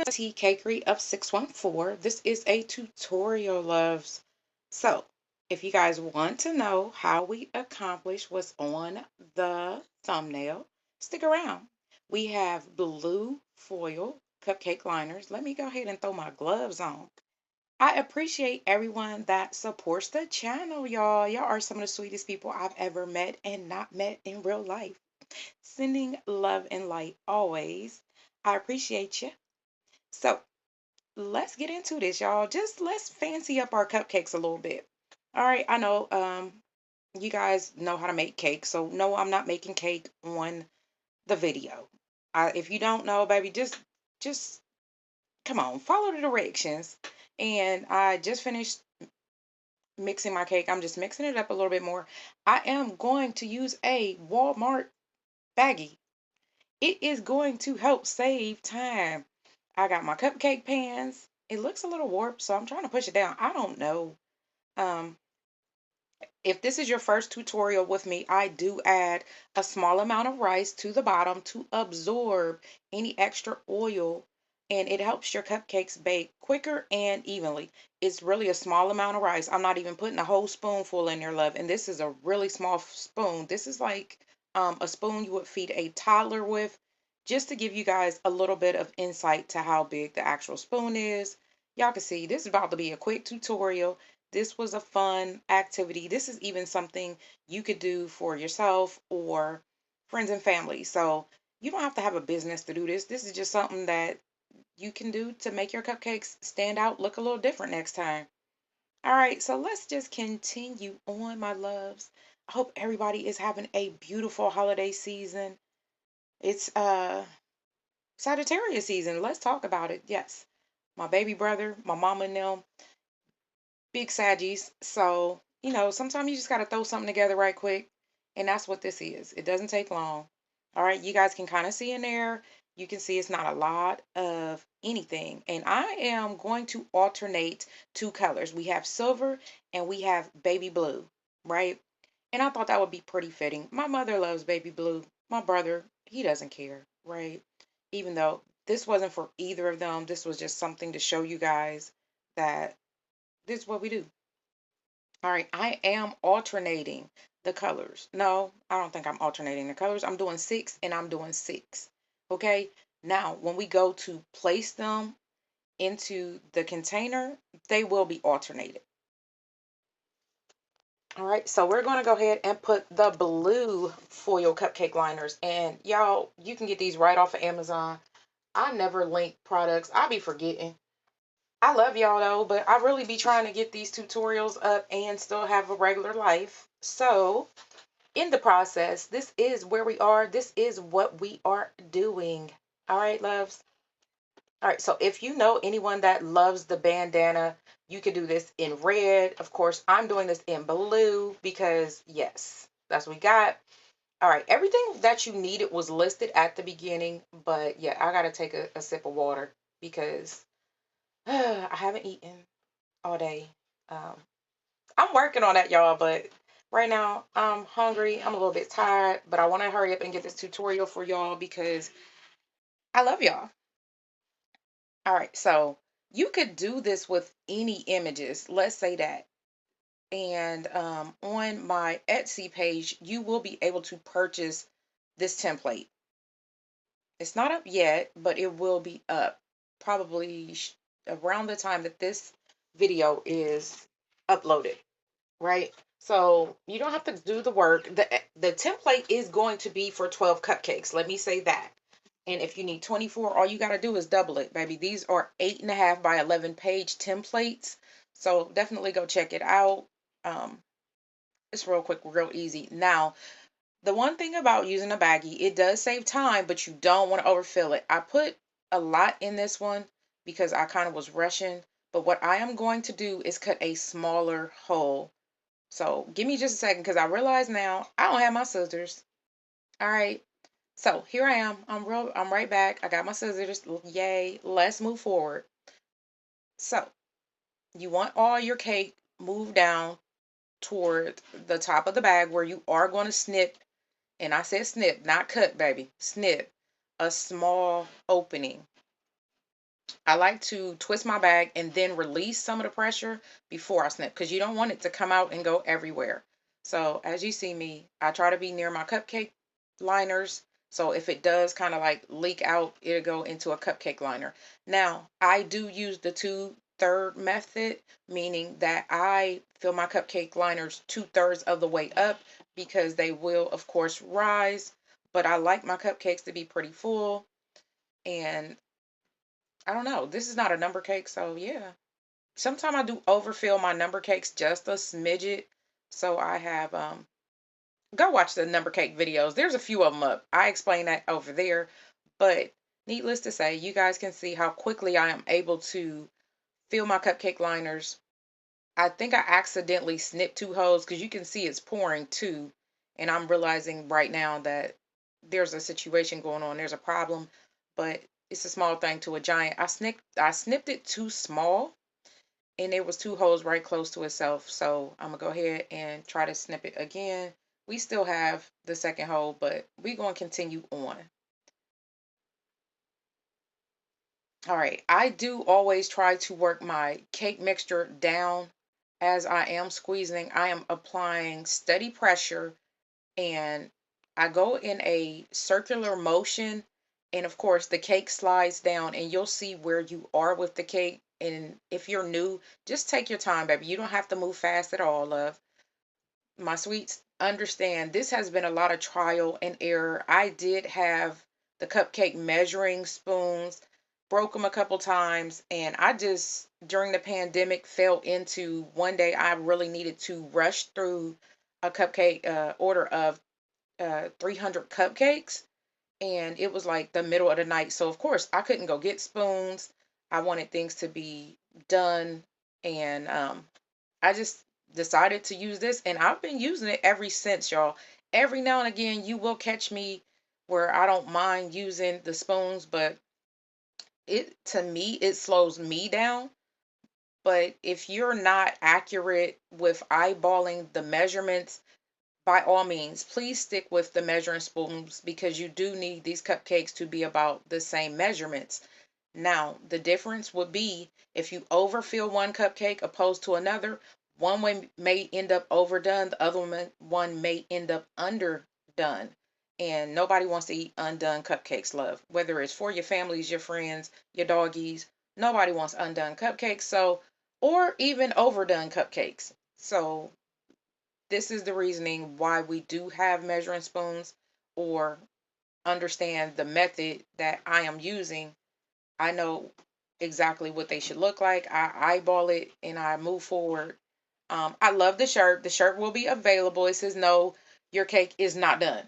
Tea Cakery of 614. This is a tutorial, loves. So, if you guys want to know how we accomplish what's on the thumbnail, stick around. We have blue foil cupcake liners. Let me go ahead and throw my gloves on. I appreciate everyone that supports the channel, y'all. Y'all are some of the sweetest people I've ever met and not met in real life. Sending love and light always. I appreciate you. So, let's get into this, y'all. Just let's fancy up our cupcakes a little bit. All right, I know you guys know how to make cake, so no, I'm not making cake on the video. If you don't know, baby, just come on, follow the directions. And I just finished mixing my cake. I'm just mixing it up a little bit more. I am going to use a Walmart baggie. It is going to help save time. I got my cupcake pans. It looks a little warped, so I'm trying to push it down. I don't know. Um, if this is your first tutorial with me, I do add a small amount of rice to the bottom to absorb any extra oil, and it helps your cupcakes bake quicker and evenly. It's really a small amount of rice. I'm not even putting a whole spoonful in there, love, and this is a really small spoon. This is like a spoon you would feed a toddler with, just to give you guys a little bit of insight to how big the actual spoon is. Y'all can see this is about to be a quick tutorial. This was a fun activity. This is even something you could do for yourself or friends and family. So you don't have to have a business to do this. This is just something that you can do to make your cupcakes stand out, look a little different next time. All right, so let's just continue on, my loves. I hope everybody is having a beautiful holiday season. It's Sagittarius season. Let's talk about it. Yes. My baby brother, my mama and them, big Saggies. So, sometimes you just got to throw something together right quick. And that's what this is. It doesn't take long. All right. You guys can kind of see in there. You can see it's not a lot of anything. And I am going to alternate two colors. We have silver and we have baby blue, right? And I thought that would be pretty fitting. My mother loves baby blue. My brother, he doesn't care, right? Even though this wasn't for either of them, this was just something to show you guys that this is what we do. All right, I am alternating the colors. No, I don't think I'm alternating the colors. I'm doing 6 and I'm doing 6. Okay, now when we go to place them into the container, they will be alternated. All right, so we're going to go ahead and put the blue foil cupcake liners. And y'all, you can get these right off of Amazon. I never link products. I be forgetting. I love y'all though, but I really be trying to get these tutorials up and still have a regular life. So, in the process, this is where we are. This is what we are doing. All right, loves. All right, so if you know anyone that loves the bandana, you could do this in red. Of course, I'm doing this in blue because, yes, that's what we got. All right, everything that you needed was listed at the beginning, but yeah, I got to take a sip of water because I haven't eaten all day. Um, I'm working on that, y'all, but right now I'm hungry. I'm a little bit tired, but I want to hurry up and get this tutorial for y'all because I love y'all. All right, so you could do this with any images. Let's say that. And on my Etsy page, you will be able to purchase this template. It's not up yet, but it will be up probably around the time that this video is uploaded. Right? So you don't have to do the work. The template is going to be for 12 cupcakes. Let me say that. And if you need 24, all you got to do is double it, baby. These are 8.5 by 11 page templates. So definitely go check it out. It's real quick, real easy. Now, the one thing about using a baggie, it does save time, but you don't want to overfill it. I put a lot in this one because I kind of was rushing. But what I am going to do is cut a smaller hole. So give me just a second because I realize now I don't have my scissors. All right. So here I am. I'm right back. I got my scissors. Yay. Let's move forward. So you want all your cake moved down toward the top of the bag where you are going to snip. And I said snip, not cut, baby. Snip a small opening. I like to twist my bag and then release some of the pressure before I snip, because you don't want it to come out and go everywhere. So as you see me, I try to be near my cupcake liners. So if it does kind of like leak out, it'll go into a cupcake liner. Now, I do use the 2/3 method, meaning that I fill my cupcake liners 2/3 of the way up, because they will, of course, rise. But I like my cupcakes to be pretty full. And I don't know. This is not a number cake, so yeah. Sometimes I do overfill my number cakes just a smidget. So I have go watch the number cake videos. There's a few of them up. I explain that over there. But needless to say, you guys can see how quickly I am able to fill my cupcake liners. I think I accidentally snipped 2 holes, because you can see it's pouring too. And I'm realizing right now that there's a situation going on. There's a problem, but it's a small thing to a giant. I snipped it too small, and there was 2 holes right close to itself. So I'm gonna go ahead and try to snip it again. We still have the second hole, but we're gonna continue on. All right, I do always try to work my cake mixture down as I am squeezing. I am applying steady pressure, and I go in a circular motion. And of course, the cake slides down, and you'll see where you are with the cake. And if you're new, just take your time, baby. You don't have to move fast at all, love. My sweets, understand this has been a lot of trial and error. I did have the cupcake measuring spoons, broke them a couple times, and I just, during the pandemic, fell into one day I really needed to rush through a cupcake order of 300 cupcakes, and it was like the middle of the night. So of course I couldn't go get spoons. I wanted things to be done, and I just decided to use this, and I've been using it ever since, y'all. Every now and again, you will catch me where I don't mind using the spoons, but it, to me, it slows me down. But if you're not accurate with eyeballing the measurements, by all means, please stick with the measuring spoons, because you do need these cupcakes to be about the same measurements. Now, the difference would be if you overfill one cupcake opposed to another, one way may end up overdone, the other one may end up underdone. And nobody wants to eat undone cupcakes, love. Whether it's for your families, your friends, your doggies, nobody wants undone cupcakes. So, or even overdone cupcakes. So, this is the reasoning why we do have measuring spoons, or understand the method that I am using. I know exactly what they should look like. I eyeball it and I move forward. I love the shirt. The shirt will be available. It says, "No, your cake is not done."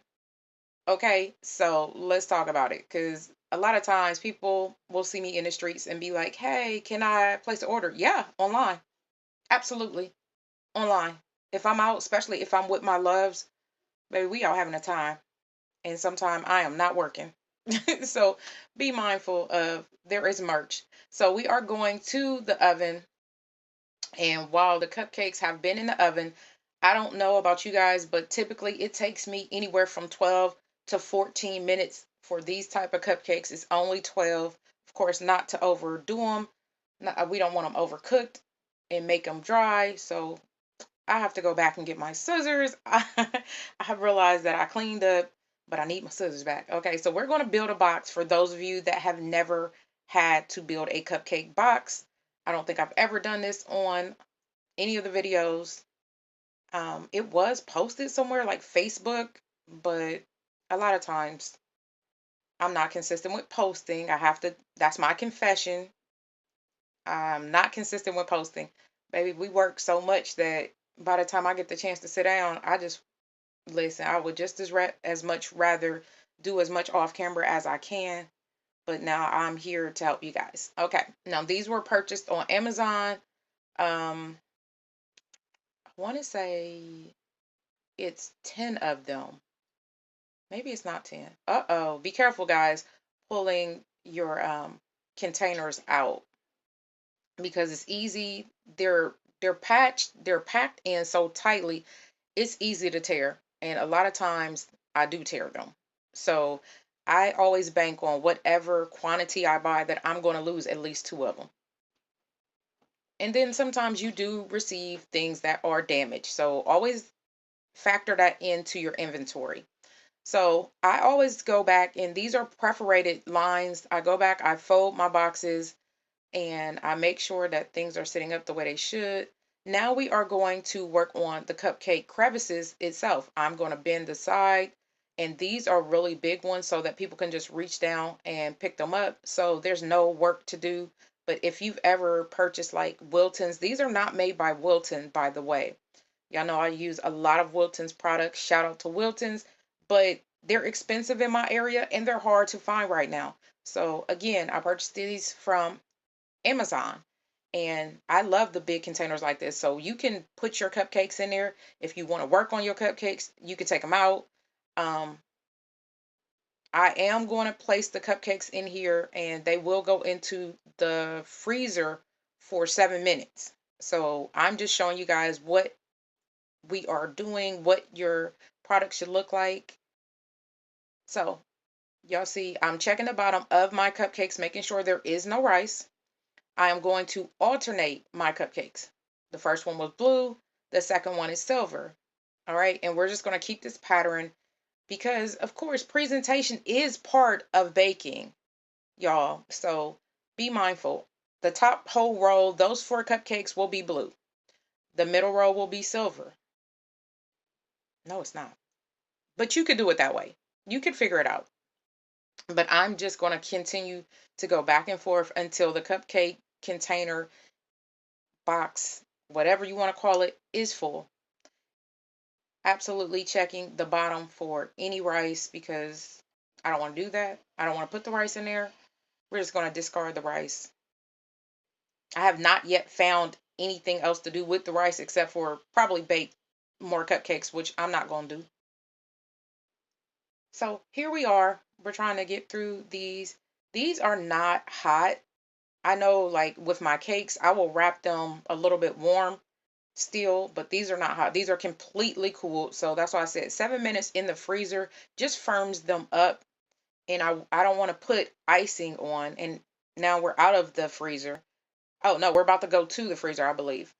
Okay, so let's talk about it, because a lot of times people will see me in the streets and be like, "Hey, can I place an order?" Yeah, online. Absolutely. Online. If I'm out, especially if I'm with my loves, baby, we all having a time. And sometimes I am not working. So be mindful of, there is merch. So we are going to the oven. And while the cupcakes have been in the oven, I don't know about you guys, but typically it takes me anywhere from 12 to 14 minutes for these type of cupcakes. It's only 12. Of course, not to overdo them. We don't want them overcooked and make them dry. So I have to go back and get my scissors. I have realized that I cleaned up, but I need my scissors back. Okay, so we're going to build a box for those of you that have never had to build a cupcake box. I don't think I've ever done this on any of the videos. It was posted somewhere like Facebook, but a lot of times I'm not consistent with posting. I have to, that's my confession. I'm not consistent with posting. Baby, we work so much that by the time I get the chance to sit down, I just, listen, I would just as much rather do as much off camera as I can. But now I'm here to help you guys. Okay. Now these were purchased on Amazon. I want to say it's 10 of them. Maybe it's not 10. Uh-oh. Be careful, guys, pulling your containers out, because it's easy. They're packed in so tightly, it's easy to tear. And a lot of times I do tear them. So I always bank on whatever quantity I buy that I'm going to lose at least 2 of them. And then sometimes you do receive things that are damaged. So always factor that into your inventory. So I always go back, and these are perforated lines. I go back, I fold my boxes, and I make sure that things are sitting up the way they should. Now we are going to work on the cupcake crevices itself. I'm going to bend the side, and these are really big ones so that people can just reach down and pick them up. So there's no work to do. But if you've ever purchased like Wilton's, these are not made by Wilton, by the way. Y'all know I use a lot of Wilton's products. Shout out to Wilton's, but they're expensive in my area and they're hard to find right now. So again, I purchased these from Amazon. And I love the big containers like this. So you can put your cupcakes in there. If you want to work on your cupcakes, you can take them out. Um, I am going to place the cupcakes in here and they will go into the freezer for 7 minutes. So I'm just showing you guys what we are doing, what your product should look like. So y'all see, I'm checking the bottom of my cupcakes, making sure there is no rice. I am going to alternate my cupcakes. The first one was blue, the second one is silver. All right, and we're just going to keep this pattern because, of course, presentation is part of baking, y'all. So be mindful. The top whole row, those 4 cupcakes will be blue. The middle row will be silver. No, it's not. But you could do it that way. You could figure it out. But I'm just going to continue to go back and forth until the cupcake container box, whatever you want to call it, is full. Absolutely checking the bottom for any rice because I don't want to do that. I don't want to put the rice in there. We're just going to discard the rice. I have not yet found anything else to do with the rice except for probably bake more cupcakes, which I'm not going to do. So here we are. We're trying to get through these. These are not hot. I know, like with my cakes, I will wrap them a little bit warm still, but these are not hot. These are completely cool. So that's why I said 7 minutes in the freezer just firms them up. And I don't want to put icing on. And now we're out of the freezer. Oh no, we're about to go to the freezer, I believe.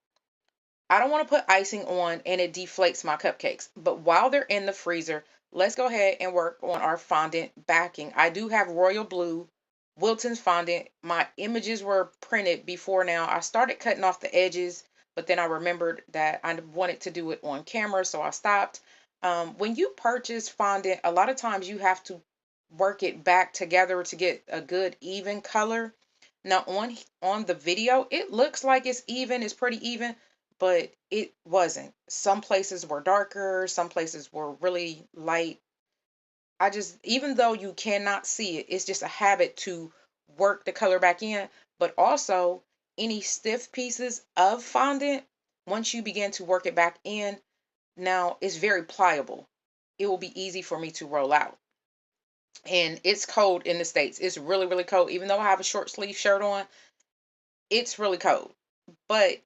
I don't want to put icing on and it deflates my cupcakes. But while they're in the freezer, let's go ahead and work on our fondant backing. I do have royal blue, Wilton's fondant. My images were printed before now. I started cutting off the edges, but then I remembered that I wanted to do it on camera, so I stopped. When you purchase fondant, a lot of times you have to work it back together to get a good even color. Now on the video, it looks like it's even, it's pretty even, but it wasn't. Some places were darker, some places were really light. I just, even though you cannot see it, it's just a habit to work the color back in. But also, any stiff pieces of fondant, once you begin to work it back in, now it's very pliable. It will be easy for me to roll out. And it's cold in the States. It's really, really cold. Even though I have a short sleeve shirt on, it's really cold. But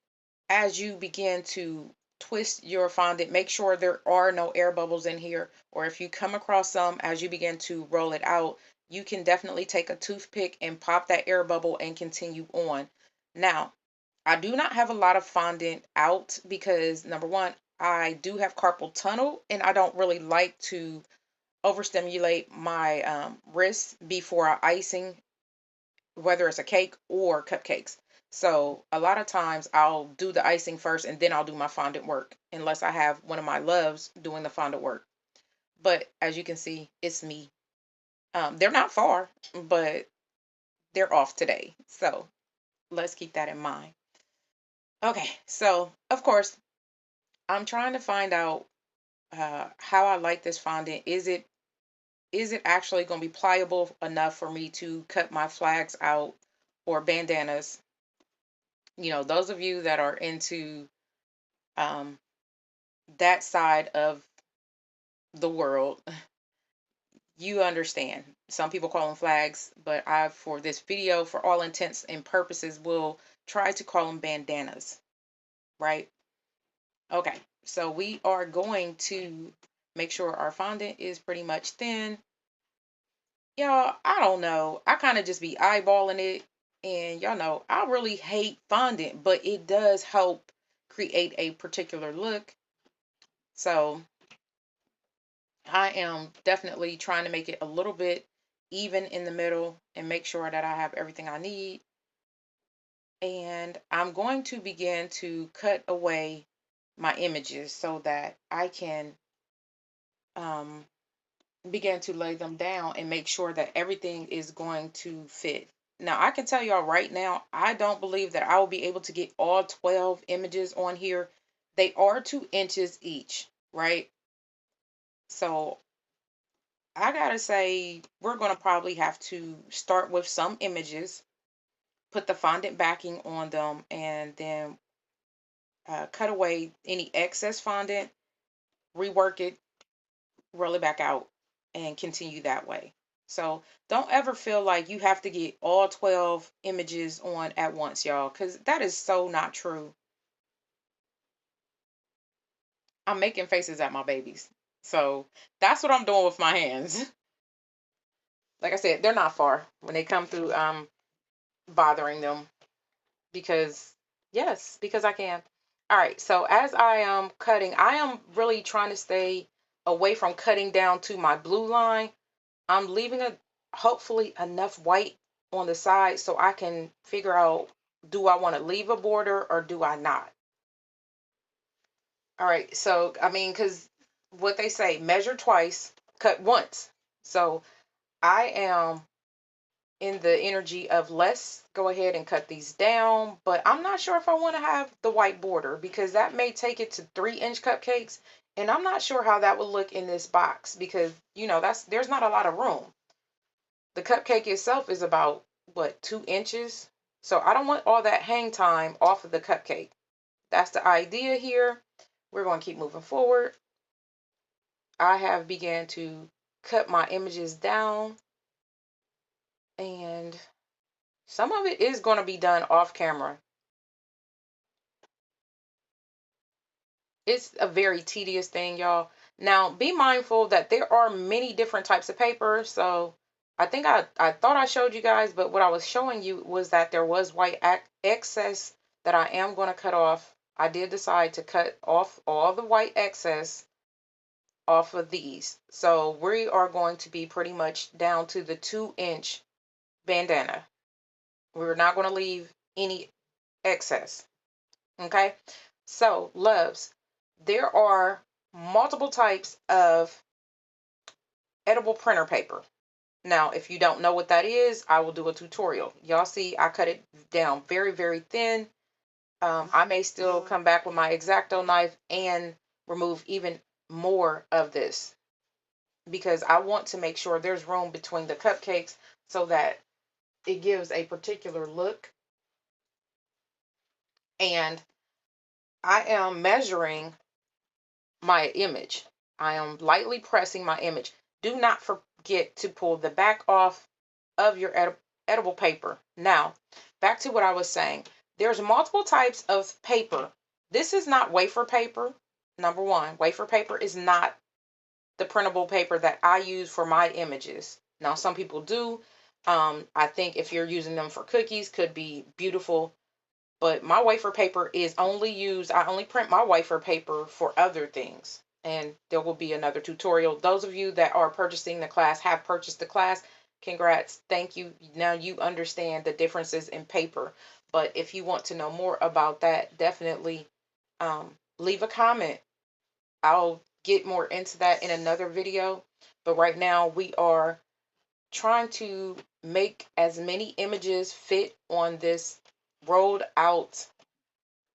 as you begin to twist your fondant, make sure there are no air bubbles in here. Or if you come across some as you begin to roll it out, you can definitely take a toothpick and pop that air bubble and continue on. Now, I do not have a lot of fondant out because number one, I do have carpal tunnel and I don't really like to overstimulate my wrists before icing, whether it's a cake or cupcakes. So a lot of times I'll do the icing first and then I'll do my fondant work, unless I have one of my loves doing the fondant work. But as you can see, it's me. They're not far, but they're off today. So let's keep that in mind. Okay, so of course, I'm trying to find out how I like this fondant. Is it actually going to be pliable enough for me to cut my flags out or bandanas? Those of you that are into um, that side of the world, you understand. Some people call them flags, but for this video, for all intents and purposes, will try to call them bandanas, right? Okay, so we are going to make sure our fondant is pretty much thin. Y'all, I don't know. I kind of just be eyeballing it. And y'all know, I really hate fondant, but it does help create a particular look. So I am definitely trying to make it a little bit even in the middle and make sure that I have everything I need. And I'm going to begin to cut away my images so that I can um, begin to lay them down and make sure that everything is going to fit. Now, I can tell y'all right now, I don't believe that I will be able to get all 12 images on here. They are 2 inches each, right? So I gotta say, we're gonna probably have to start with some images, put the fondant backing on them, and then cut away any excess fondant, rework it, roll it back out, and continue that way. So don't ever feel like you have to get all 12 images on at once, y'all, because that is so not true. I'm making faces at my babies. So that's what I'm doing with my hands. Like I said, they're not far when they come through bothering them because, yes, because I can. All right, so as I am cutting, I am really trying to stay away from cutting down to my blue line. I'm leaving hopefully enough white on the side so I can figure out, do I want to leave a border or do I not? All right, so I mean, because what they say, measure twice, cut once. So I am in the energy of, let's go ahead and cut these down, but I'm not sure if I want to have the white border because that may take it to 3-inch cupcakes, and I'm not sure how that would look in this box because, there's not a lot of room. The cupcake itself is about, what, 2 inches? So I don't want all that hang time off of the cupcake. That's the idea here. We're going to keep moving forward. I have began to cut my images down, and some of it is going to be done off camera. It's a very tedious thing, y'all. Now, be mindful that there are many different types of paper. So I think I thought I showed you guys, but what I was showing you was that there was white excess that I am going to cut off. I did decide to cut off all the white excess off of these. So we are going to be pretty much down to the 2-inch bandana. We're not going to leave any excess. Okay. So, loves, there are multiple types of edible printer paper. Now, if you don't know what that is, I will do a tutorial. Y'all see, I cut it down very, very thin. I may still come back with my X-Acto knife and remove even more of this because I want to make sure there's room between the cupcakes so that it gives a particular look. And I am measuring my image. I am lightly pressing my image. Do not forget to pull the back off of your edible paper. Now, back to what I was saying. There's multiple types of paper. This is not wafer paper. Number one, wafer paper is not the printable paper that I use for my images. Now, some people do. I think if you're using them for cookies, could be beautiful. But my wafer paper is only used, I only print my wafer paper for other things. And there will be another tutorial. Those of you that are purchasing the class, have purchased the class, congrats. Thank you. Now you understand the differences in paper. But if you want to know more about that, definitely leave a comment. I'll get more into that in another video. But right now we are trying to make as many images fit on this rolled out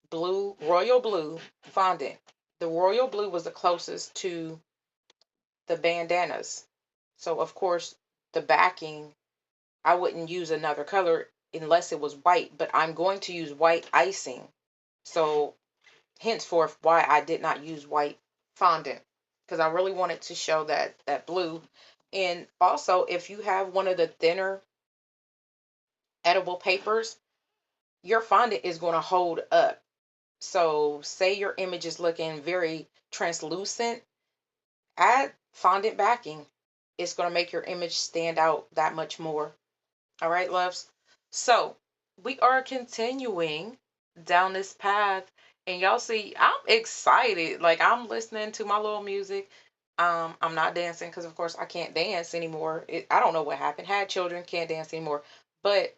blue, royal blue fondant. The royal blue was the closest to the bandanas. So of course the backing, I wouldn't use another color unless it was white, but I'm going to use white icing. So henceforth why I did not use white fondant, because I really wanted to show that blue. And also, if you have one of the thinner edible papers, your fondant is going to hold up. So say your image is looking very translucent, add fondant backing it's going to make your image stand out that much more. All right, loves. So we are continuing down this path, and y'all see, I'm excited. Like, I'm listening to my little music. I'm not dancing because, of course, I can't dance anymore. I don't know what happened. Had children, can't dance anymore. But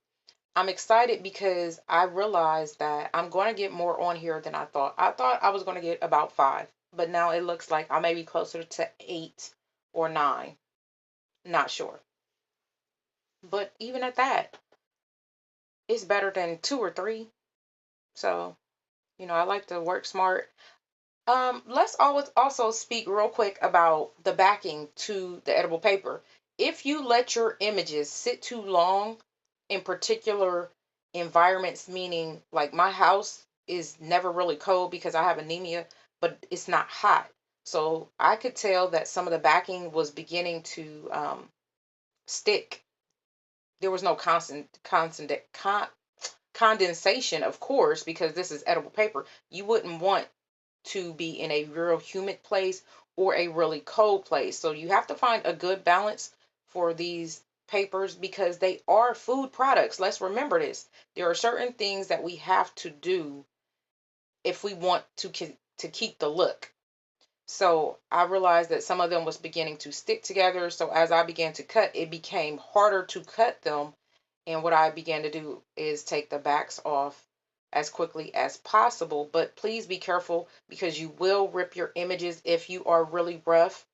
I'm excited because I realized that I'm going to get more on here than I thought. I thought I was going to get about 5, but now it looks like I may be closer to 8 or 9. Not sure. But even at that, it's better than 2 or 3. So, I like to work smart. Let's always also speak real quick about the backing to the edible paper. If you let your images sit too long in particular environments, meaning like my house is never really cold because I have anemia, but it's not hot. So I could tell that some of the backing was beginning to stick. There was no condensation, of course, because this is edible paper. You wouldn't want to be in a real humid place or a really cold place. So you have to find a good balance for these papers because they are food products. Let's remember this. There are certain things that we have to do if we want to keep the look. So I realized that some of them was beginning to stick together. So as I began to cut, it became harder to cut them. And what I began to do is take the backs off as quickly as possible. But please be careful because you will rip your images if you are really rough.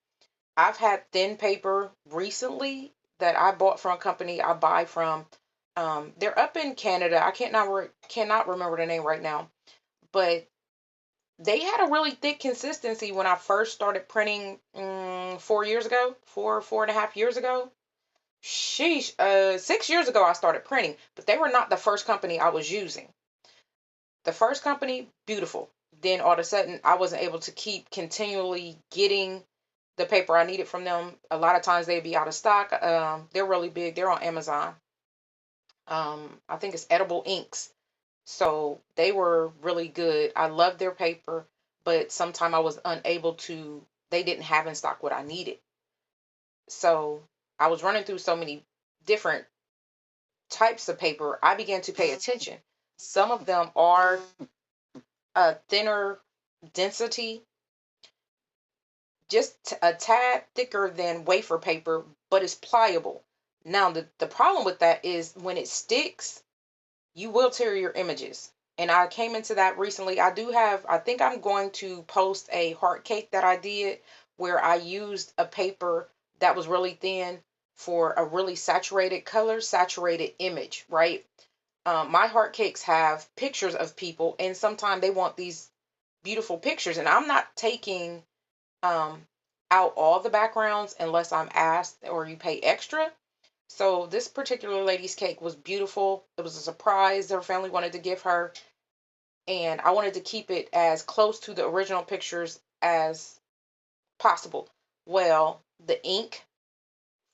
I've had thin paper recently that I bought from a company I buy from. They're up in Canada. I cannot remember the name right now, but they had a really thick consistency when I first started printing 4 years ago, 4.5 years ago. Sheesh, 6 years ago I started printing, but they were not the first company I was using. The first company, beautiful. Then all of a sudden I wasn't able to keep continually getting the paper I needed from them. A lot of times they'd be out of stock. They're really big. They're on Amazon. I think it's Edible Inks. So they were really good. I loved their paper, but sometimes I was unable to, they didn't have in stock what I needed. So I was running through so many different types of paper. I began to pay attention. Some of them are a thinner density, just a tad thicker than wafer paper, but it's pliable. Now, the problem with that is when it sticks, you will tear your images. And I came into that recently. I think I'm going to post a heart cake that I did where I used a paper that was really thin for a really saturated color, saturated image, right? My heart cakes have pictures of people, and sometimes they want these beautiful pictures, and I'm not taking um, out all the backgrounds unless I'm asked or you pay extra. So this particular lady's cake was beautiful. It was a surprise her family wanted to give her, and I wanted to keep it as close to the original pictures as possible. Well, the ink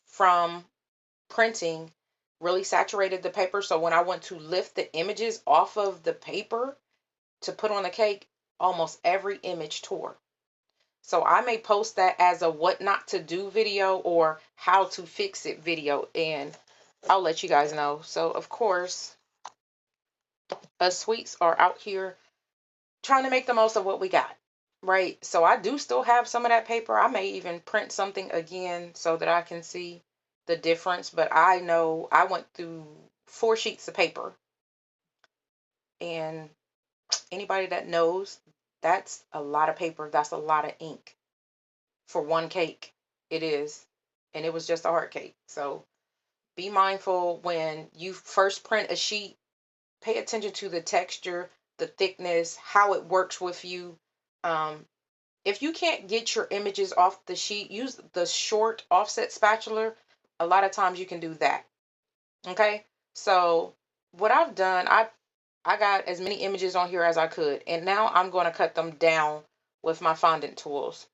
from printing really saturated the paper, so when I went to lift the images off of the paper to put on the cake, almost every image tore. So I may post that as a what not to do video or how to fix it video, and I'll let you guys know. So of course, us sweets are out here trying to make the most of what we got, right? So I do still have some of that paper. I may even print something again so that I can see the difference, but I know I went through 4 sheets of paper, and anybody that knows, that's a lot of paper. That's a lot of ink for one cake. It is. And it was just a heart cake. So be mindful when you first print a sheet. Pay attention to the texture, the thickness, how it works with you. Um, if you can't get your images off the sheet, use the short offset spatula. A lot of times you can do that. Okay. So what I've done, I got as many images on here as I could. And now I'm going to cut them down with my fondant tools.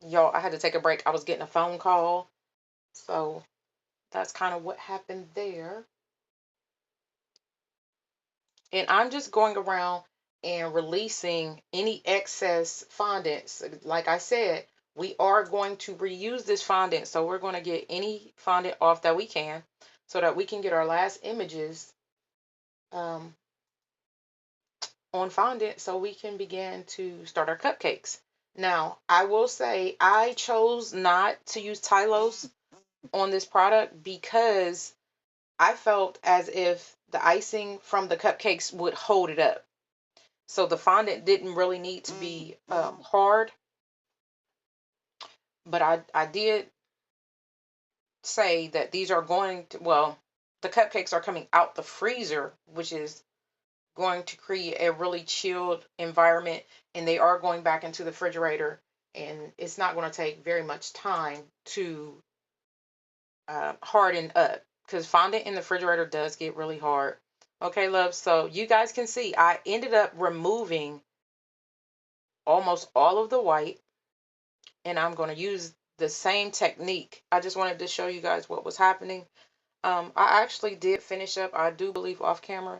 Y'all, I had to take a break. I was getting a phone call. So that's kind of what happened there. And I'm just going around and releasing any excess fondants. Like I said, we are going to reuse this fondant. So we're going to get any fondant off that we can so that we can get our last images um, on fondant so we can begin to start our cupcakes. Now, I will say I chose not to use Tylose on this product because I felt as if the icing from the cupcakes would hold it up. So the fondant didn't really need to be hard, but I did say that these are going to, well, the cupcakes are coming out the freezer, which is going to create a really chilled environment, and they are going back into the refrigerator, and it's not going to take very much time to harden up because fondant in the refrigerator does get really hard. Okay, love. So you guys can see I ended up removing almost all of the white, and I'm going to use the same technique. I just wanted to show you guys what was happening. I actually did finish up, I do believe, off camera,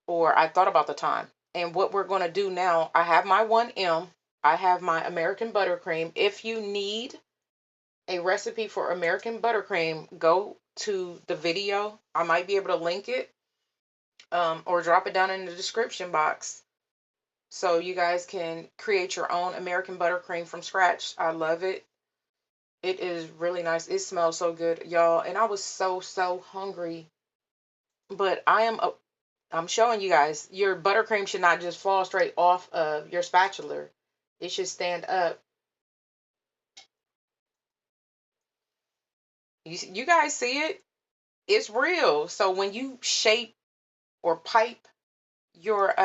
or I thought about the time. And what we're going to do now, I have my 1M, I have my American buttercream. If you need a recipe for American buttercream, go to the video. I might be able to link it or drop it down in the description box so you guys can create your own American buttercream from scratch. I love it. It is really nice. It smells so good, y'all. And I was so hungry. But I'm showing you guys, your buttercream should not just fall straight off of your spatula. It should stand up. You guys see it? It's real. So when you shape or pipe your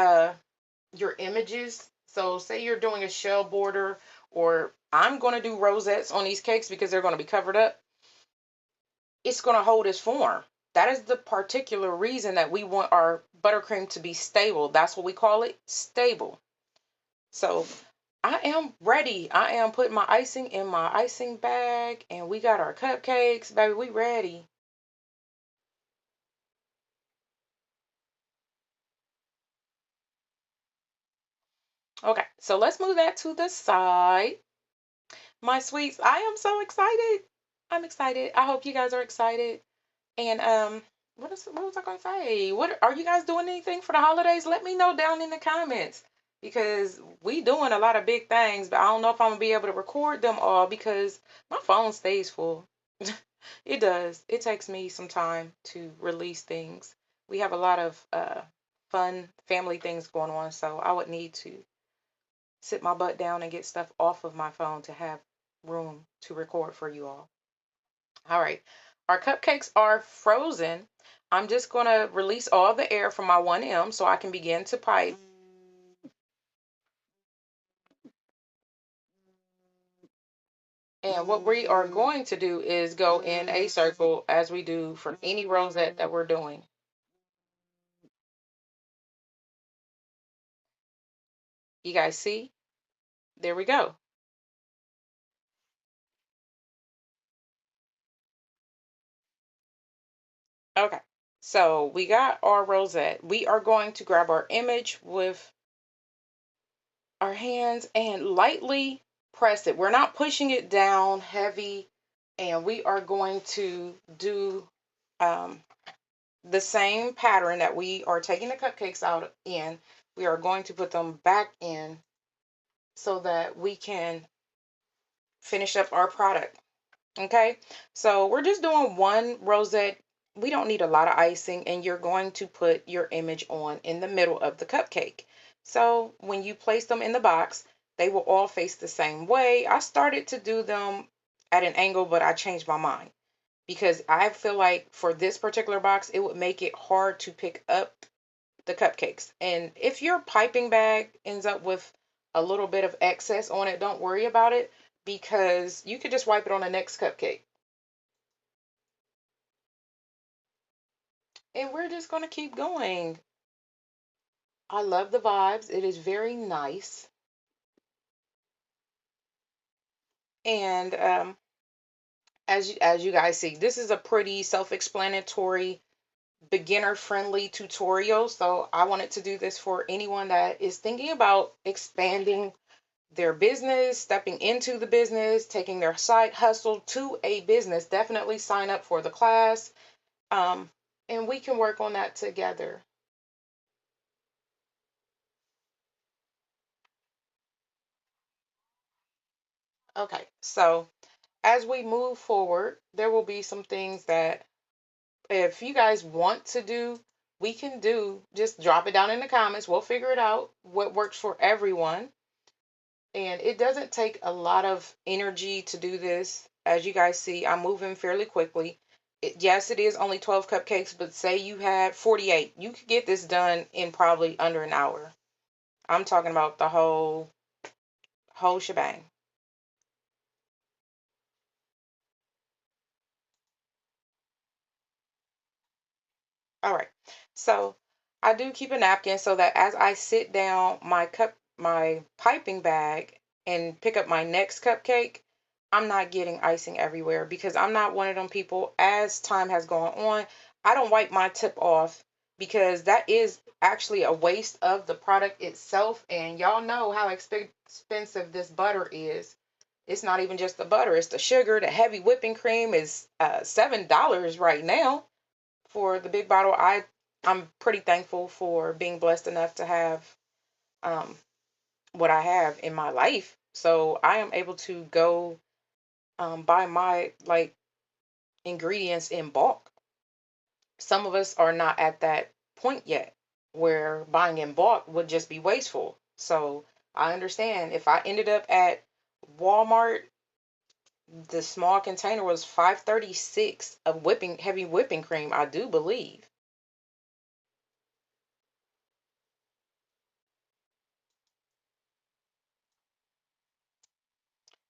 images, so say you're doing a shell border, or I'm going to do rosettes on these cakes because they're going to be covered up, it's going to hold its form. That is the particular reason that we want our buttercream to be stable. That's what we call it, stable. So I am ready. I am putting my icing in my icing bag, and we got our cupcakes, baby. We ready. Okay, so let's move that to the side. My sweets, I am so excited. I'm excited. I hope you guys are excited. And what was I gonna say? What are you guys doing anything for the holidays? Let me know down in the comments because we doing a lot of big things, but I don't know if I'm gonna be able to record them all because my phone stays full. It does. It takes me some time to release things. We have a lot of fun family things going on, so I would need to sit my butt down and get stuff off of my phone to have room to record for you all. All right, our cupcakes are frozen. I'm just going to release all the air from my 1M so I can begin to pipe. And what we are going to do is go in a circle as we do for any rosette that we're doing. You guys see? There we go. Okay, so we got our rosette. We are going to grab our image with our hands and lightly press it. We're not pushing it down heavy, and we are going to do um, the same pattern that we are taking the cupcakes out in. We are going to put them back in so that we can finish up our product. Okay, so we're just doing one rosette. We don't need a lot of icing, and you're going to put your image on in the middle of the cupcake. So when you place them in the box, they will all face the same way. I started to do them at an angle, but I changed my mind because I feel like for this particular box, it would make it hard to pick up the cupcakes. And if your piping bag ends up with a little bit of excess on it, don't worry about it because you could just wipe it on the next cupcake. And we're just going to keep going. I love the vibes. It is very nice. And as you guys see, this is a pretty self-explanatory, beginner-friendly tutorial. So I wanted to do this for anyone that is thinking about expanding their business, stepping into the business, taking their side hustle to a business, definitely sign up for the class. Um, and we can work on that together. Okay, so as we move forward, there will be some things that if you guys want to do, we can do. Just drop it down in the comments. We'll figure it out what works for everyone. And it doesn't take a lot of energy to do this. As you guys see, I'm moving fairly quickly. Yes, it is only 12 cupcakes, but say you had 48. You could get this done in probably under an hour. I'm talking about the whole shebang. All right. So I do keep a napkin so that as I sit down my piping bag and pick up my next cupcake, I'm not getting icing everywhere because I'm not one of them people. As time has gone on, I don't wipe my tip off because that is actually a waste of the product itself. And y'all know how expensive this butter is. It's not even just the butter, it's the sugar. The heavy whipping cream is $7 right now for the big bottle. I'm pretty thankful for being blessed enough to have um, what I have in my life. So I am able to go buy my like ingredients in bulk. Some of us are not at that point yet where buying in bulk would just be wasteful. So I understand if I ended up at Walmart, the small container was 5.36 of whipping heavy whipping cream, I do believe.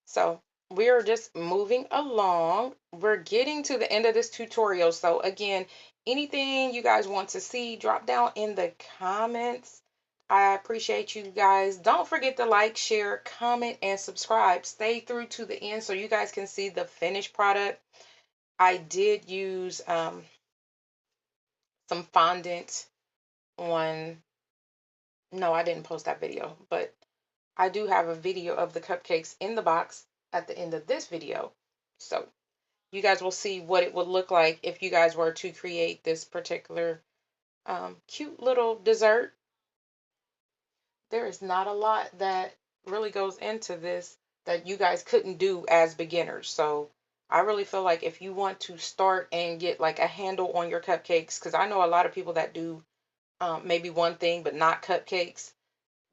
So we're just moving along. We're getting to the end of this tutorial. So again, anything you guys want to see, drop down in the comments. I appreciate you guys. Don't forget to like, share, comment, and subscribe. Stay through to the end so you guys can see the finished product. I did use some fondant on, no, I didn't post that video, but I do have a video of the cupcakes in the box at the end of this video. So you guys will see what it would look like if you guys were to create this particular cute little dessert. There is not a lot that really goes into this that you guys couldn't do as beginners. So I really feel like if you want to start and get like a handle on your cupcakes, because I know a lot of people that do maybe one thing but not cupcakes,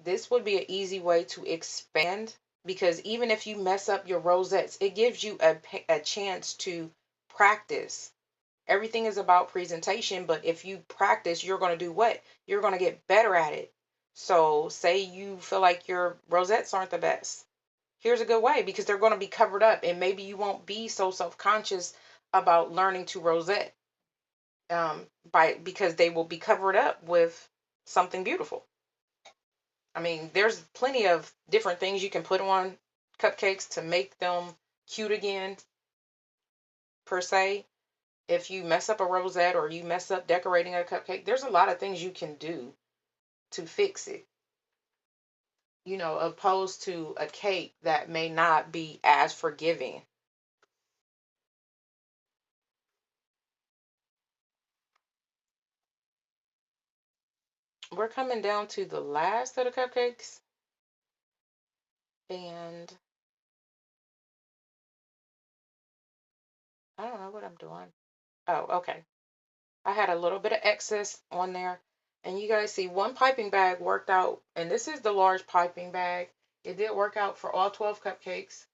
this would be an easy way to expand because even if you mess up your rosettes, it gives you a chance to practice. Everything is about presentation, but if you practice, you're going to do what? You're going to get better at it. So, say you feel like your rosettes aren't the best. Here's a good way because they're going to be covered up, and maybe you won't be so self-conscious about learning to rosette because they will be covered up with something beautiful. I mean, there's plenty of different things you can put on cupcakes to make them cute again, per se. If you mess up a rosette or you mess up decorating a cupcake, there's a lot of things you can do to fix it, opposed to a cake that may not be as forgiving. We're coming down to the last of the cupcakes, and I don't know what I'm doing. Oh, okay. I had a little bit of excess on there. And you guys see one piping bag worked out. And this is the large piping bag. It did work out for all 12 cupcakes.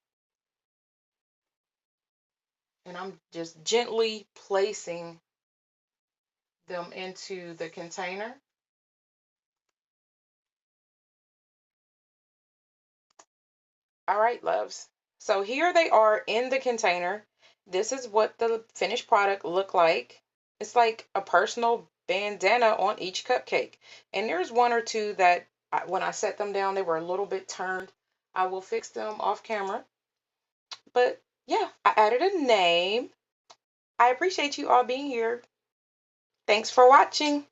And I'm just gently placing them into the container. All right, loves. So here they are in the container. This is what the finished product look like. It's like a personal bandana on each cupcake. And there's one or two that when I set them down, they were a little bit turned. I will fix them off camera. But yeah, I added a name. I appreciate you all being here. Thanks for watching.